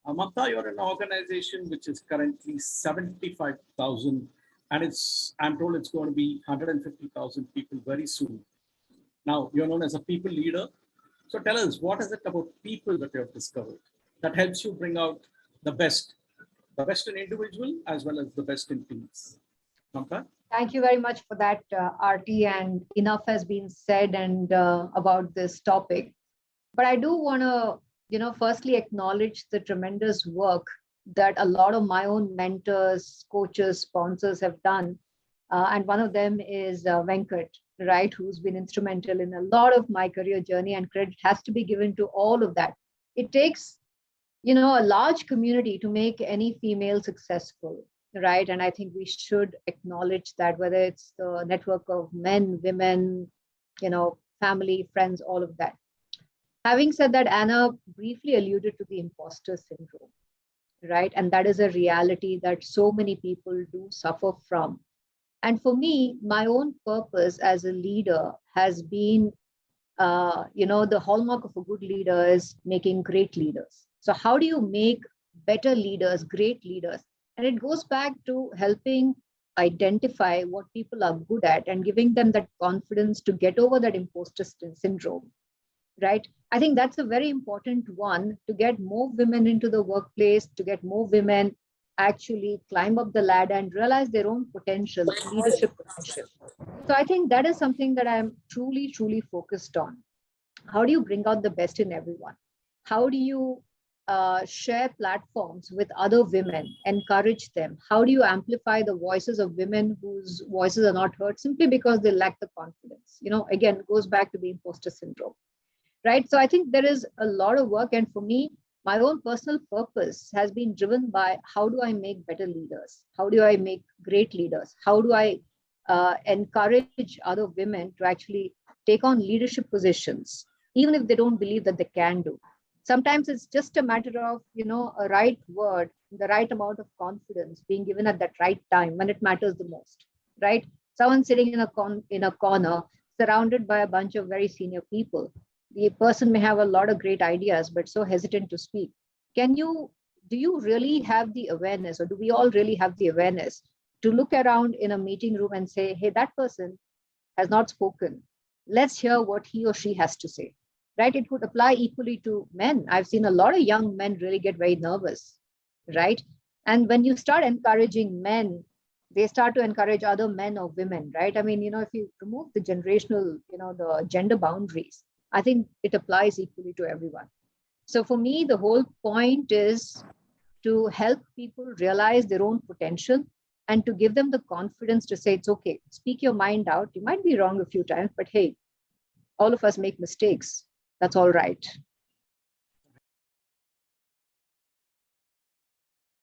Mamta, you're an organization which is currently 75,000, and I'm told it's going to be 150,000 people very soon. Now, you're known as a people leader. So tell us, what is it about people that you have discovered that helps you bring out the best in individual as well as the best in teams? Mamta? Thank you very much for that, Arti, and enough has been said and about this topic. But I do want to, firstly acknowledge the tremendous work that a lot of my own mentors, coaches, sponsors have done. And one of them is Venkat, right, who's been instrumental in a lot of my career journey, and credit has to be given to all of that. It takes, a large community to make any female successful, right? And I think we should acknowledge that, whether it's the network of men, women, family, friends, all of that. Having said that, Anna briefly alluded to the imposter syndrome, right? And that is a reality that so many people do suffer from. And for me, my own purpose as a leader has been, the hallmark of a good leader is making great leaders. So how do you make better leaders, great leaders? And it goes back to helping identify what people are good at and giving them that confidence to get over that imposter syndrome, right? I think that's a very important one, to get more women into the workplace, to get more women actually climb up the ladder and realize their own potential, leadership potential. So I think that is something that I'm truly, truly focused on. How do you bring out the best in everyone? How do you share platforms with other women, encourage them? How do you amplify the voices of women whose voices are not heard simply because they lack the confidence? Again, it goes back to the imposter syndrome, right? So I think there is a lot of work. And for me, my own personal purpose has been driven by, how do I make better leaders? How do I make great leaders? How do I encourage other women to actually take on leadership positions, even if they don't believe that they can do? Sometimes it's just a matter of, a right word, the right amount of confidence being given at that right time when it matters the most, right? Someone sitting in a corner surrounded by a bunch of very senior people. The person may have a lot of great ideas, but so hesitant to speak. Do you really have the awareness, or do we all really have the awareness to look around in a meeting room and say, hey, that person has not spoken. Let's hear what he or she has to say, right? It could apply equally to men. I've seen a lot of young men really get very nervous, right? And when you start encouraging men, they start to encourage other men or women, right? I mean, if you remove the generational, the gender boundaries, I think it applies equally to everyone. So for me, the whole point is to help people realize their own potential and to give them the confidence to say, it's okay, speak your mind out. You might be wrong a few times, but hey, all of us make mistakes. That's all right.